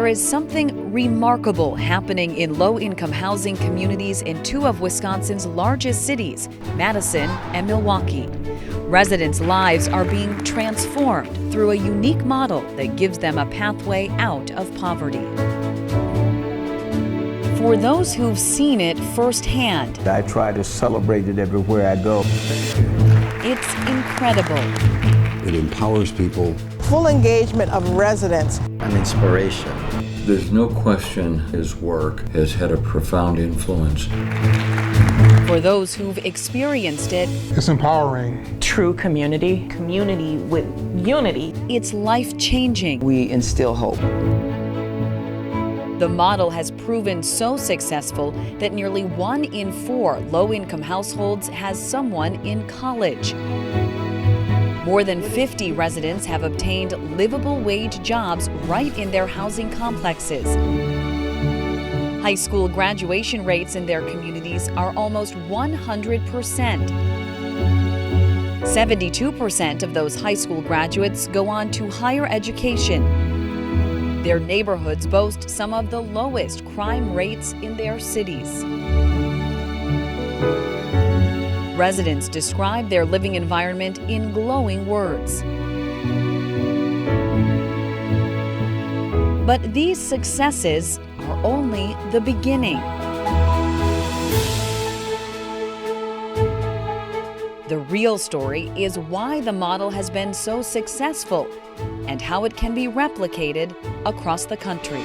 there is something remarkable happening in low-income housing communities in two of Wisconsin's largest cities, Madison and Milwaukee. Residents' lives are being transformed through a unique model that gives them a pathway out of poverty. For those who've seen it firsthand, I try to celebrate it everywhere I go. it's incredible. It empowers people. Full engagement of residents. An inspiration. There's no question his work has had a profound influence. For those who've experienced it, it's empowering. True community with unity. It's life-changing. We instill hope. The model has proven so successful that nearly 1 in 4 low-income households has someone in college. More than 50 residents have obtained livable wage jobs right in their housing complexes. High school graduation rates in their communities are almost 100%. 72% of those high school graduates go on to higher education. Their neighborhoods boast some of the lowest crime rates in their cities. Residents describe their living environment in glowing words. But these successes are only the beginning. The real story is why the model has been so successful and how it can be replicated across the country.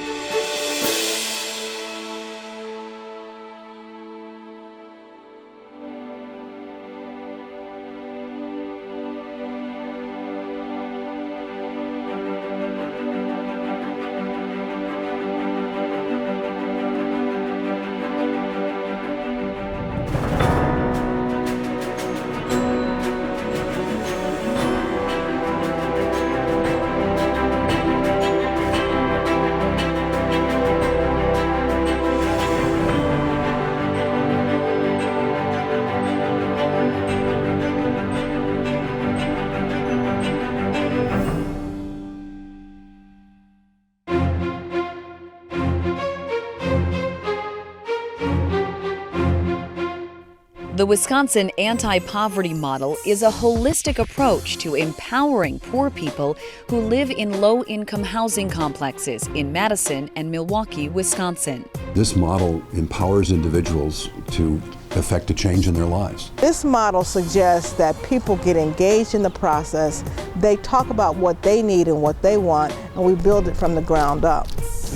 The Wisconsin anti-poverty model is a holistic approach to empowering poor people who live in low-income housing complexes in Madison and Milwaukee, Wisconsin. This model empowers individuals to effect a change in their lives. This model suggests that people get engaged in the process, they talk about what they need and what they want, and we build it from the ground up.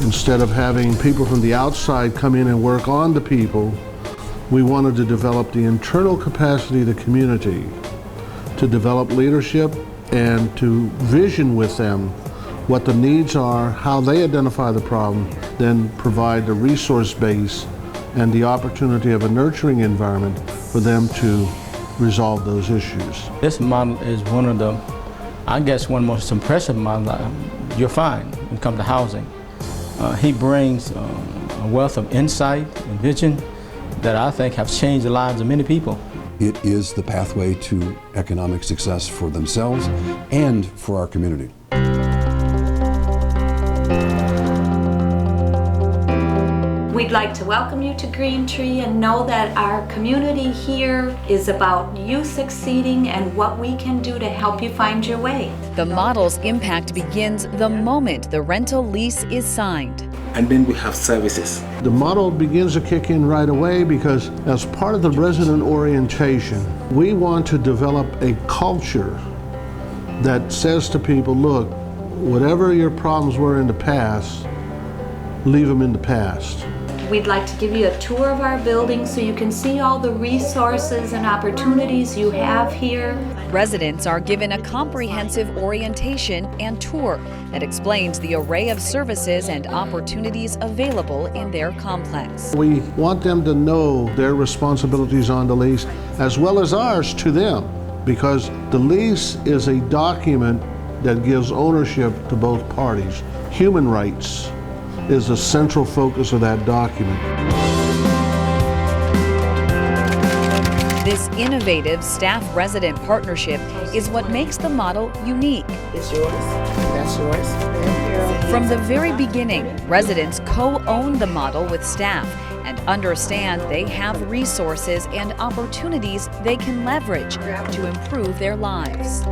Instead of having people from the outside come in and work on the people, we wanted to develop the internal capacity of the community to develop leadership and to vision with them what the needs are, how they identify the problem, then provide the resource base and the opportunity of a nurturing environment for them to resolve those issues. This model is one of the most impressive models you'll find when it comes to housing. He brings a wealth of insight and vision that I think have changed the lives of many people. It is the pathway to economic success for themselves and for our community. We'd like to welcome you to Green Tree and know that our community here is about you succeeding and what we can do to help you find your way. The model's impact begins the moment the rental lease is signed. And then we have services. The model begins to kick in right away because as part of the resident orientation, we want to develop a culture that says to people, look, whatever your problems were in the past, leave them in the past. We'd like to give you a tour of our building so you can see all the resources and opportunities you have here. Residents are given a comprehensive orientation and tour that explains the array of services and opportunities available in their complex. We want them to know their responsibilities on the lease as well as ours to them, because the lease is a document that gives ownership to both parties. Human rights is the central focus of that document. This innovative staff-resident partnership is what makes the model unique. It's yours. That's yours. Thank you. From the very beginning, residents co-own the model with staff and understand they have resources and opportunities they can leverage to improve their lives.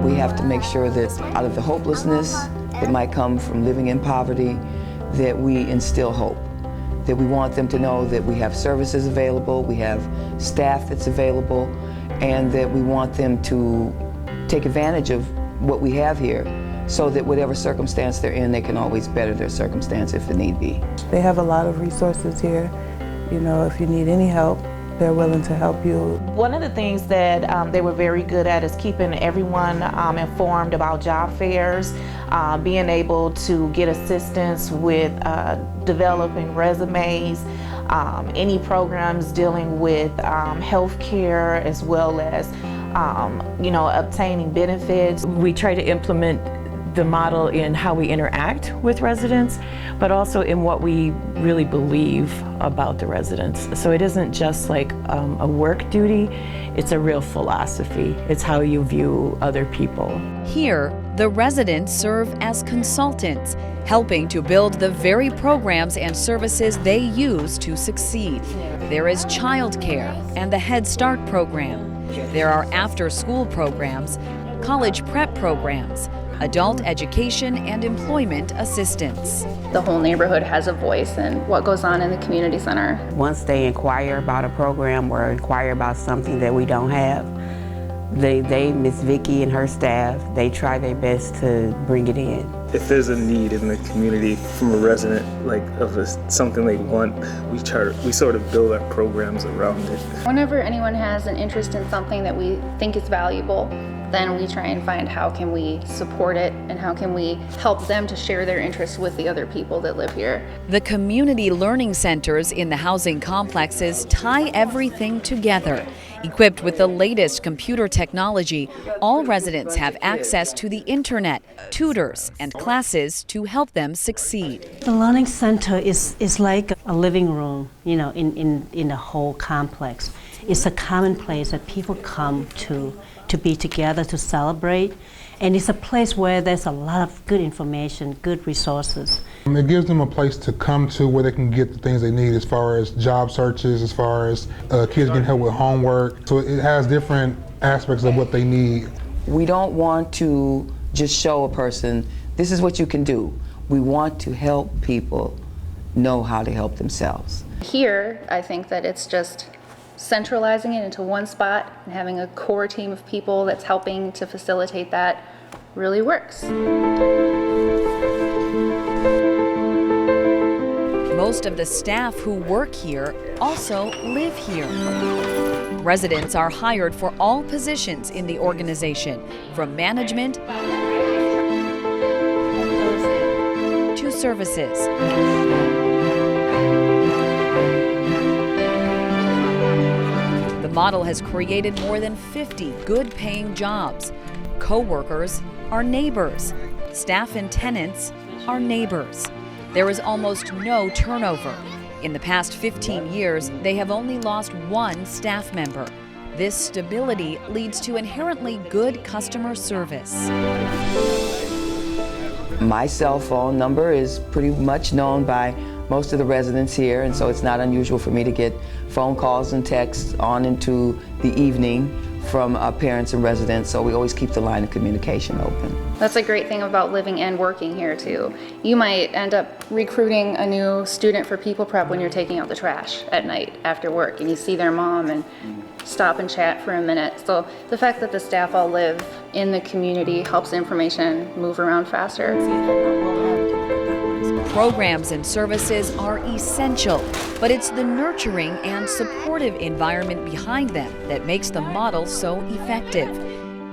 We have to make sure that out of the hopelessness that might come from living in poverty, that we instill hope. That we want them to know that we have services available, we have staff that's available, and that we want them to take advantage of what we have here so that whatever circumstance they're in, they can always better their circumstance if the need be. They have a lot of resources here. You know, if you need any help, they're willing to help you. One of the things that they were very good at is keeping everyone informed about job fairs, being able to get assistance with developing resumes, any programs dealing with health care, as well as obtaining benefits. We try to implement the model in how we interact with residents, but also in what we really believe about the residents. So it isn't just like a work duty, it's a real philosophy. It's how you view other people. Here, the residents serve as consultants, helping to build the very programs and services they use to succeed. There is childcare and the Head Start program. There are after-school programs, college prep programs, adult education and employment assistance. The whole neighborhood has a voice in what goes on in the community center. Once they inquire about a program or inquire about something that we don't have, Miss Vicky and her staff, they try their best to bring it in. If there's a need in the community from a resident, something they want, we sort of build our programs around it. Whenever anyone has an interest in something that we think is valuable, then we try and find how can we support it and how can we help them to share their interests with the other people that live here. The community learning centers in the housing complexes tie everything together. Equipped with the latest computer technology, all residents have access to the internet, tutors, and classes to help them succeed. The learning center is like a living room, in the whole complex. It's a common place that people come to be together, to celebrate. And it's a place where there's a lot of good information, good resources. It gives them a place to come to where they can get the things they need as far as job searches, as far as kids getting help with homework. So it has different aspects of what they need. We don't want to just show a person, this is what you can do. We want to help people know how to help themselves. Here, I think that it's just centralizing it into one spot and having a core team of people that's helping to facilitate that really works. Most of the staff who work here also live here. Residents are hired for all positions in the organization, from management to services. The model has created more than 50 good-paying jobs. Co-workers are neighbors. Staff and tenants are neighbors. There is almost no turnover. In the past 15 years, they have only lost one staff member. This stability leads to inherently good customer service. My cell phone number is pretty much known by most of the residents here, and so it's not unusual for me to get phone calls and texts on into the evening from parents and residents, so we always keep the line of communication open. That's a great thing about living and working here too. You might end up recruiting a new student for people prep when you're taking out the trash at night after work and you see their mom and stop and chat for a minute. So the fact that the staff all live in the community helps information move around faster. Programs and services are essential, but it's the nurturing and supportive environment behind them that makes the model so effective.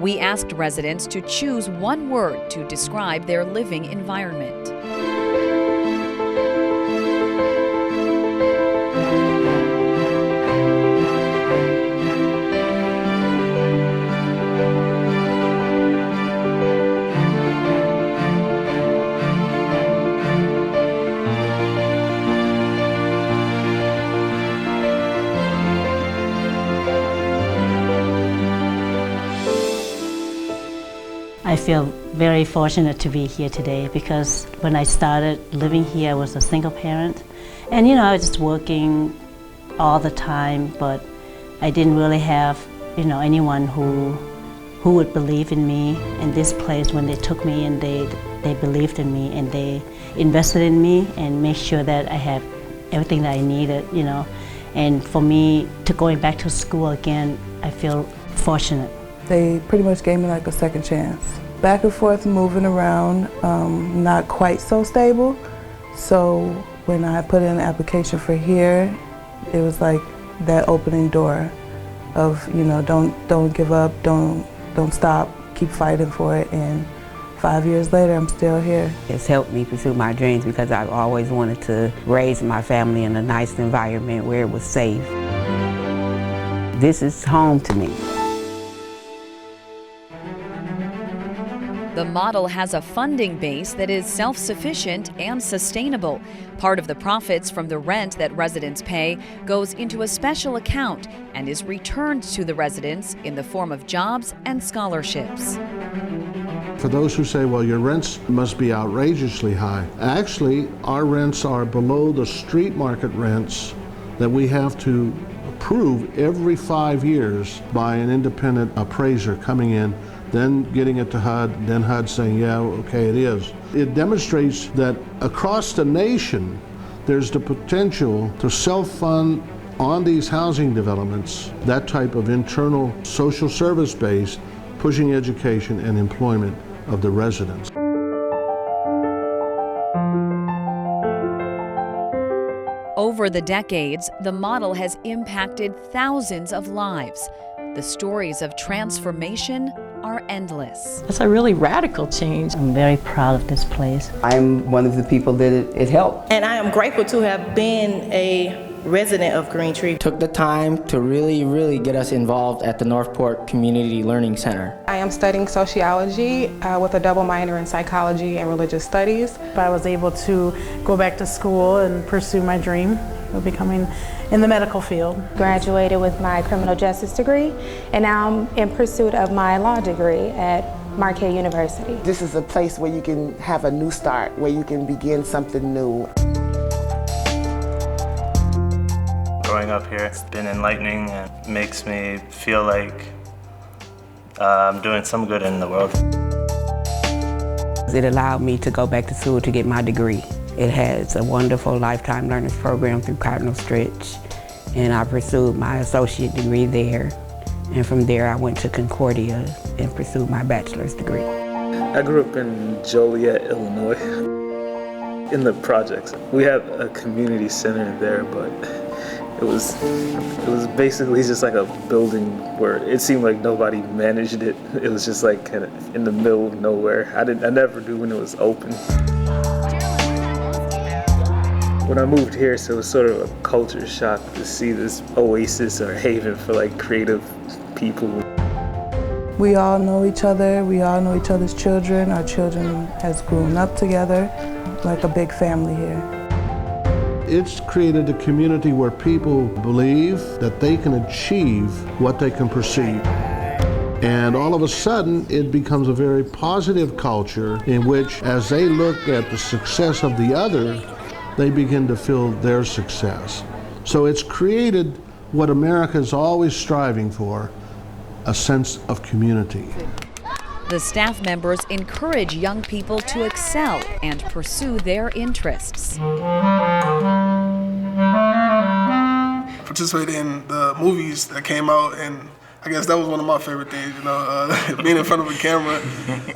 We asked residents to choose one word to describe their living environment. I feel very fortunate to be here today because when I started living here, I was a single parent. And I was just working all the time, but I didn't really have, anyone who would believe in me. In this place, when they took me and they believed in me and they invested in me and made sure that I had everything that I needed, And for me, to going back to school again, I feel fortunate. They pretty much gave me like a second chance. Back and forth moving around, not quite so stable. So when I put in an application for here, it was like that opening door of, don't give up, don't stop, keep fighting for it. And 5 years later, I'm still here. It's helped me pursue my dreams because I've always wanted to raise my family in a nice environment where it was safe. This is home to me. The model has a funding base that is self-sufficient and sustainable. Part of the profits from the rent that residents pay goes into a special account and is returned to the residents in the form of jobs and scholarships. For those who say, well, your rents must be outrageously high, actually, our rents are below the street market rents that we have to approve every 5 years by an independent appraiser coming in, then getting it to HUD, then HUD saying, yeah, okay, it is. It demonstrates that across the nation, there's the potential to self-fund on these housing developments, that type of internal social service base, pushing education and employment of the residents. Over the decades, the model has impacted thousands of lives. The stories of transformation are endless. It's a really radical change. I'm very proud of this place. I'm one of the people that it helped. And I am grateful to have been a resident of Green Tree. Took the time to really get us involved at the Northport Community Learning Center. I am studying sociology with a double minor in psychology and religious studies. I was able to go back to school and pursue my dream of becoming in the medical field. Graduated with my criminal justice degree, and now I'm in pursuit of my law degree at Marquette University. This is a place where you can have a new start, where you can begin something new. Growing up here, it's been enlightening and makes me feel like I'm doing some good in the world. It allowed me to go back to school to get my degree. It has a wonderful lifetime learners program through Cardinal Stretch, and I pursued my associate degree there. And from there, I went to Concordia and pursued my bachelor's degree. I grew up in Joliet, Illinois, in the projects. We have a community center there, but it was basically just like a building where it seemed like nobody managed it. It was just like kind of in the middle of nowhere. I never knew when it was open. When I moved here, so it was sort of a culture shock to see this oasis or haven for like creative people. We all know each other. We all know each other's children. Our children has grown up together, like a big family here. It's created a community where people believe that they can achieve what they can perceive. And all of a sudden, it becomes a very positive culture in which, as they look at the success of the other, they begin to feel their success. So it's created what America is always striving for, a sense of community. The staff members encourage young people to excel and pursue their interests. Participated in the movies that came out, and I guess that was one of my favorite things, being in front of a camera.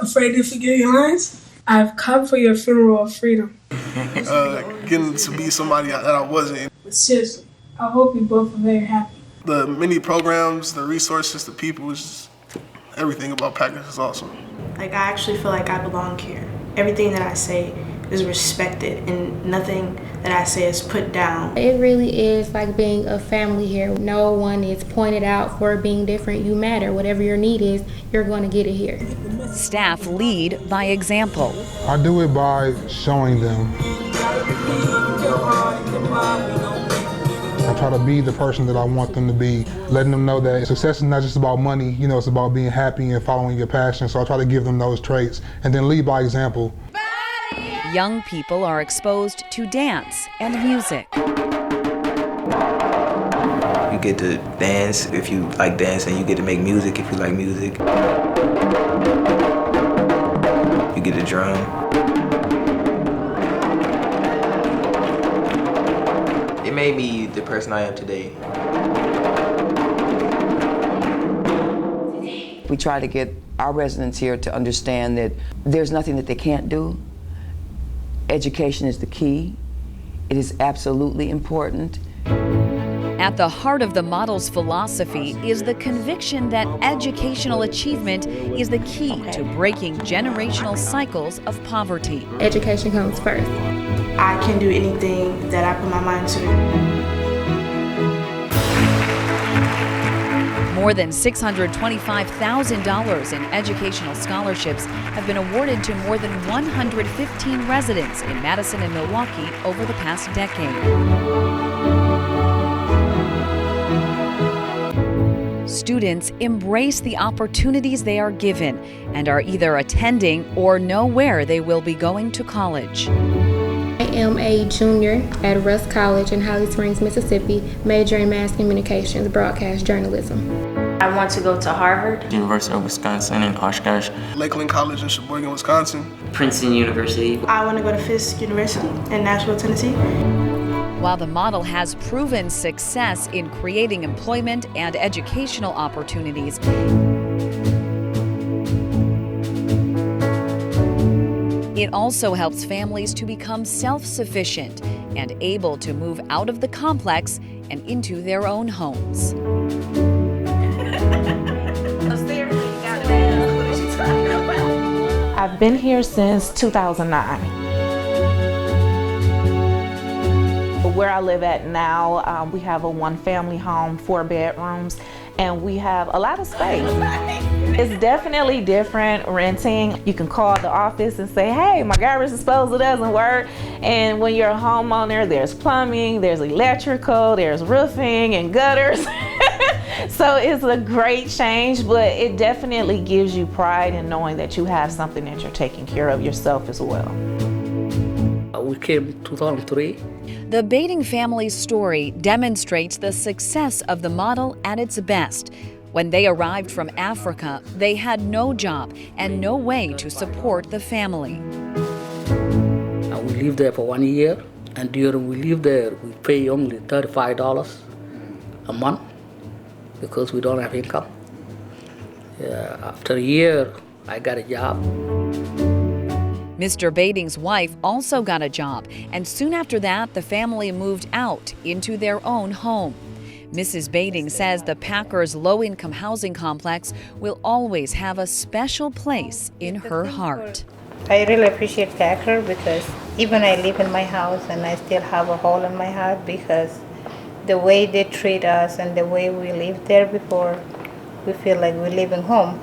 Afraid to forget your lines? I've come for your funeral of freedom. Getting to be somebody that I wasn't. But seriously, I hope you both are very happy. The many programs, the resources, the people, just everything about Packers is awesome. Like, I actually feel like I belong here. Everything that I say is respected, and nothing that I say is put down. It really is like being a family here. No one is pointed out for being different. You matter. Whatever your need is, you're going to get it here. Staff lead by example. I do it by showing them. I try to be the person that I want them to be, letting them know that success is not just about money, you know, it's about being happy and following your passion. So I try to give them those traits and then lead by example. Young people are exposed to dance and music. You get to dance if you like dancing. You get to make music if you like music. You get to drum. It made me the person I am today. We try to get our residents here to understand that there's nothing that they can't do. Education is the key. It is absolutely important. At the heart of the model's philosophy is the conviction that educational achievement is the key to breaking generational cycles of poverty. Education comes first. I can do anything that I put my mind to. More than $625,000 in educational scholarships have been awarded to more than 115 residents in Madison and Milwaukee over the past decade. Students embrace the opportunities they are given and are either attending or know where they will be going to college. I am a junior at Rusk College in Holly Springs, Mississippi, majoring in mass communications, broadcast journalism. I want to go to Harvard. University of Wisconsin in Oshkosh. Lakeland College in Sheboygan, Wisconsin. Princeton University. I want to go to Fisk University in Nashville, Tennessee. While the model has proven success in creating employment and educational opportunities, it also helps families to become self-sufficient and able to move out of the complex and into their own homes. I've been here since 2009. Where I live at now, we have a one-family home, 4 bedrooms, and we have a lot of space. It's definitely different renting. You can call the office and say, hey, my garbage disposal doesn't work. And when you're a homeowner, there's plumbing, there's electrical, there's roofing and gutters. So it's a great change, but it definitely gives you pride in knowing that you have something that you're taking care of yourself as well. We came 2003. The Bading family's story demonstrates the success of the model at its best. When they arrived from Africa, they had no job and no way to support the family. We lived there for 1 year, and during we lived there, we pay only $35 a month because we don't have income. After a year, I got a job. Mr. Bading's wife also got a job, and soon after that, the family moved out into their own home. Mrs. Bading says the Packers low-income housing complex will always have a special place in her heart. I really appreciate Packer because even I live in my house and I still have a hole in my heart because the way they treat us and the way we lived there before, we feel like we're leaving home.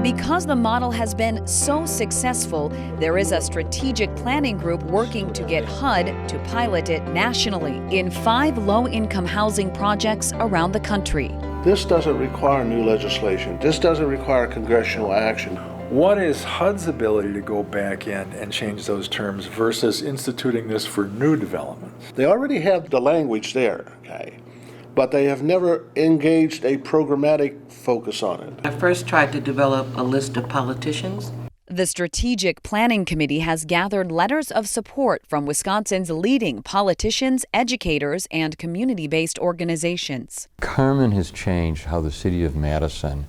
Because the model has been so successful, there is a strategic planning group working to get HUD to pilot it nationally in 5 low-income housing projects around the country. This doesn't require new legislation. This doesn't require congressional action. What is HUD's ability to go back in and change those terms versus instituting this for new developments? They already have the language there, okay? But they have never engaged a programmatic focus on it. I first tried to develop a list of politicians. The Strategic Planning Committee has gathered letters of support from Wisconsin's leading politicians, educators, and community-based organizations. Carmen has changed how the city of Madison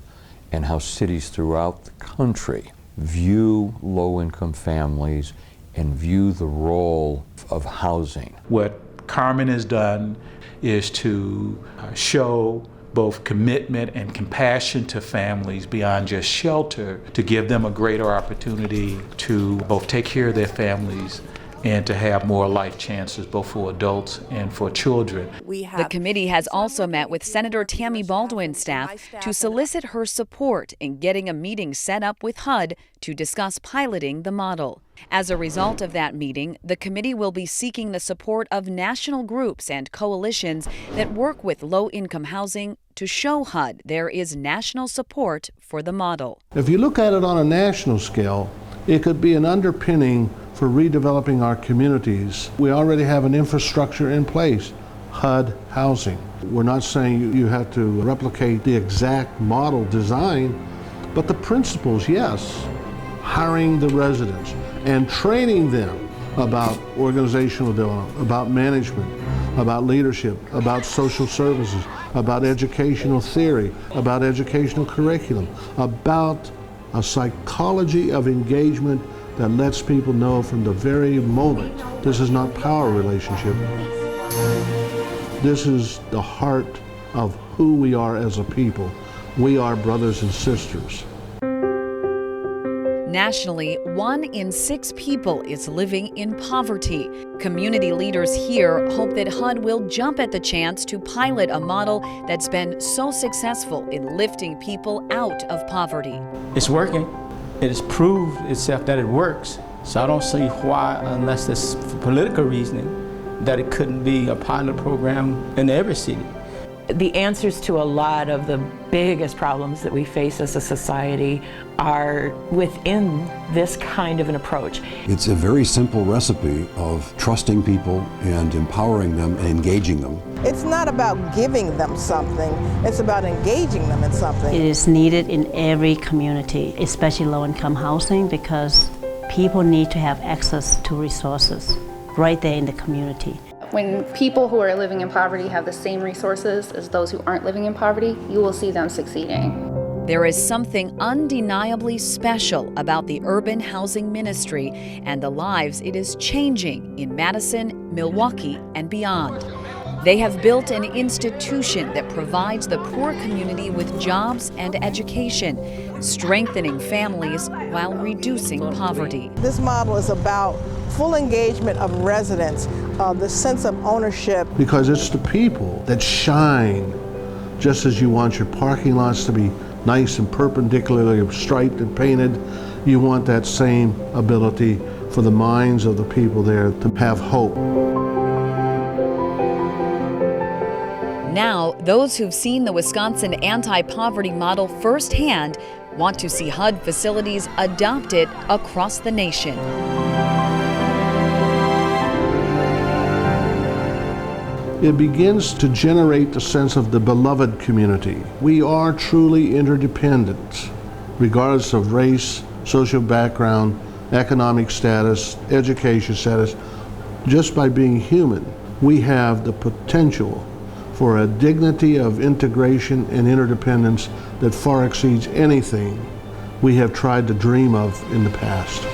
and how cities throughout the country view low-income families and view the role of housing. What Carmen has done is to show both commitment and compassion to families beyond just shelter, to give them a greater opportunity to both take care of their families and to have more life chances both for adults and for children. The committee has also met with Senator Tammy Baldwin's staff to solicit her support in getting a meeting set up with HUD to discuss piloting the model. As a result of that meeting, the committee will be seeking the support of national groups and coalitions that work with low-income housing to show HUD there is national support for the model. If you look at it on a national scale, it could be an underpinning for redeveloping our communities. We already have an infrastructure in place, HUD housing. We're not saying you have to replicate the exact model design, but the principles, yes. Hiring the residents and training them about organizational development, about management, about leadership, about social services, about educational theory, about educational curriculum, about a psychology of engagement that lets people know from the very moment this is not power relationship. This is the heart of who we are as a people. We are brothers and sisters. Nationally, 1 in 6 people is living in poverty. Community leaders here hope that HUD will jump at the chance to pilot a model that's been so successful in lifting people out of poverty. It's working. It has proved itself that it works. So I don't see why, unless it's for political reasoning, that it couldn't be a pilot program in every city. The answers to a lot of the biggest problems that we face as a society are within this kind of an approach. It's a very simple recipe of trusting people and empowering them and engaging them. It's not about giving them something, it's about engaging them in something. It is needed in every community, especially low-income housing, because people need to have access to resources right there in the community. When people who are living in poverty have the same resources as those who aren't living in poverty, you will see them succeeding. There is something undeniably special about the urban housing ministry and the lives it is changing in Madison, Milwaukee, and beyond. They have built an institution that provides the poor community with jobs and education, strengthening families while reducing poverty. This model is about full engagement of residents, the sense of ownership. Because it's the people that shine, just as you want your parking lots to be nice and perpendicularly striped and painted, you want that same ability for the minds of the people there to have hope. Now, those who've seen the Wisconsin anti-poverty model firsthand want to see HUD facilities adopted across the nation. It begins to generate the sense of the beloved community. We are truly interdependent, regardless of race, social background, economic status, education status. Just by being human, we have the potential for a dignity of integration and interdependence that far exceeds anything we have tried to dream of in the past.